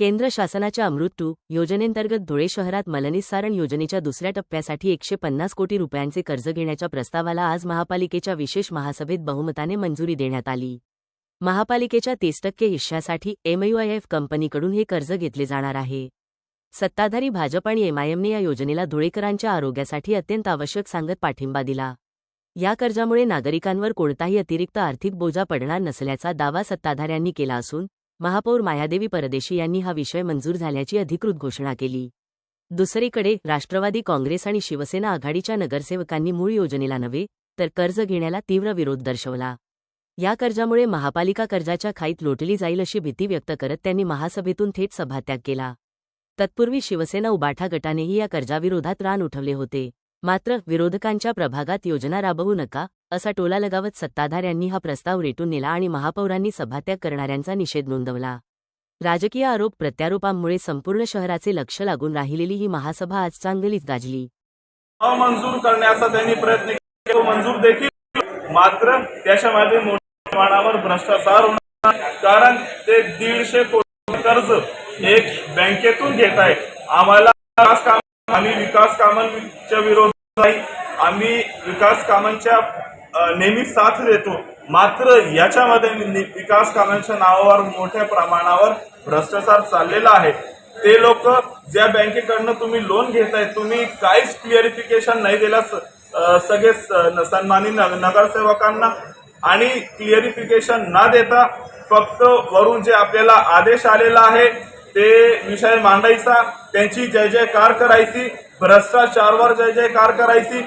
केंद्र शासनाच्या अमृत 2 योजनेंतर्गत धुळे शहरात मलनिस्सारण योजनेच्या दुसऱ्या टप्प्यासाठी 150 कोटी रुपयांचे कर्ज घेण्याच्या प्रस्तावाला आज महापालिकेच्या विशेष महासभेत बहुमताने मंजुरी देण्यात आली। महापालिकेच्या 30% हिश्श्यासाठी MUIF कंपनीकडून हे कर्ज घेतले जाणार आहे। सत्ताधारी भाजप आणि MIMने या योजनेला धुळेकरांच्या आरोग्यासाठी अत्यंत आवश्यक सांगत पाठिंबा दिला। या कर्जामुळे नागरिकांवर कोणताही अतिरिक्त आर्थिक बोजा पडणार नसल्याचा दावा सत्ताधाऱ्यांनी केला असून महापौर मायादेवी परदेशी यांनी हा विषय मंजूर झाल्याची अधिकृत घोषणा केली। दुसरीकडे राष्ट्रवादी काँग्रेस आणि शिवसेना आघाडीच्या नगरसेवकांनी मूळ योजनेला नव्हे तर कर्ज घेण्याला तीव्र विरोध दर्शवला। या कर्जामुळे महापालिका कर्जाच्या खाईत लोटली जाईल अशी भीती व्यक्त करत त्यांनी महासभेतून थेट सभात्याग केला। तत्पूर्वी शिवसेना उबाठा गटानेही या कर्जाविरोधात रान उठवले होते। मात्र विरोधकांच्या प्रभागात योजना राबवू नका असा टोला लगावत सत्ताधाऱ्यांनी हा प्रस्ताव रेटून नेला आणि महापौरांनी सभात्याग करणाऱ्यांचा निषेध नोंदवला। राजकीय आरोप प्रत्यारोपांमुळे संपूर्ण शहराचे लक्ष लागून राहिलेली ही महासभा आज चांगलीच गाजली। मंजूर करण्याचा त्यांनी प्रयत्न केला, मंजूर देखील, मात्र त्याच्यामध्ये मोठ्या प्रमाणावर भ्रष्टाचार होणार, कारण ते 150 कोटी कर्ज एक बँकेतून घेत आहे। आम्ही विकास कामांच्या विरोधात नाही, आम्ही विकास कामांच्या नेहमी साथ देतो, मात्र याच्यामध्ये विकास कामांच्या नावावर मोठ्या प्रमाणावर भ्रष्टाचार चाललेला आहे। ते लोक ज्या बँकेकडनं तुम्ही लोन घेताय, तुम्ही काहीच क्लिअरिफिकेशन नाही दिलं सगळे सन्मानित नगरसेवकांना, आणि क्लिअरिफिकेशन न देता फक्त वरून जे आपल्याला आदेश आलेला आहे ते विषय मांडायचा, त्यांची जय जयकार करायची, भ्रष्टाचारावर जय जयकार करायची।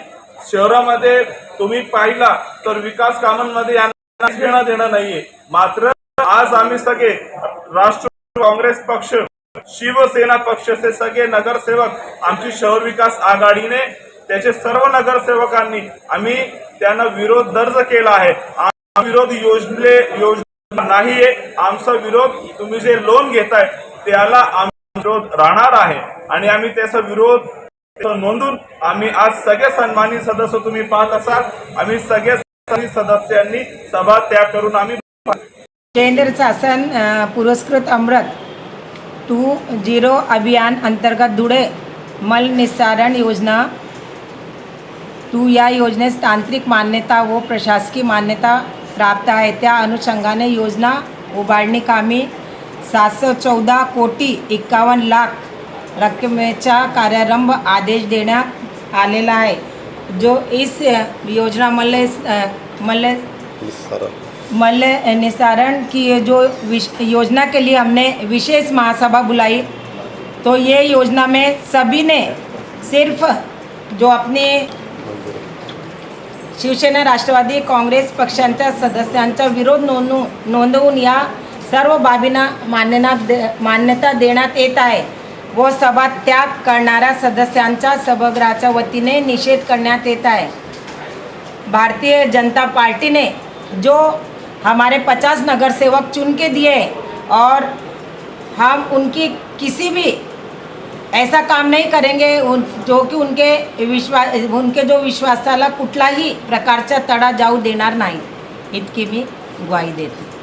शहरामध्ये तुम्ही पाहिला तर विकास कामांमध्ये यांना घेणं देणं नाहीये, मात्र आज आम्ही सगळे राष्ट्रवादी काँग्रेस पक्ष, शिवसेना पक्षाचे सगळे नगरसेवक, आमची शहर विकास आघाडीने त्याचे सर्व नगरसेवकांनी आम्ही त्यांना विरोध दर्ज केला आहे। आमचा विरोध योजना नाहीये, आमचा विरोध तुम्ही जे लोन घेताय त्याला आमचा विरोध राहणार आहे, आणि आम्ही त्याचा विरोध नोंदून आम्ही आज सगळे सन्मानित सदस्य तुम्ही पाहत असाल, आम्ही सगळे सदस्यांनी सभा त्याग करून आम्ही केंद्र शासन पुरस्कृत अमृत 2.0 अभियान अंतर्गत धुळे मल निस्सारण योजना 2 या योजनेस तांत्रिक मान्यता व प्रशासकीय मान्यता प्राप्त आहे। त्या अनुषंगाने योजना उभारणी कामी 714 कोटी 51 लाख रकमेचा कार्यारंभ आदेश देण्यात आलेला है। जो इस योजना मल्ल निस्सारण की जो योजना के लिए हमने विशेष महासभा बुलाई, तो ये योजना में सभी ने सिर्फ जो अपने शिवसेना राष्ट्रवादी काँग्रेस पक्षांच्या सदस्यांचा विरोध नोंदवून या सर्व बाबींना मान्यता देण्यात येत आहे व सभा त्याग करणाऱ्या सदस्यांचा सभागृहाच्या वतीने निषेध करण्यात येत आहे। भारतीय जनता पार्टी ने जो हमारे 50 नगरसेवक चुन के दिए और हम उनकी किसी भी ऐसा काम नहीं करेंगे जो कि उनके जो विश्वासाला कुठलाही प्रकारचा तडा जाऊ देणार नाही, इतकी मी ग्वाही देते।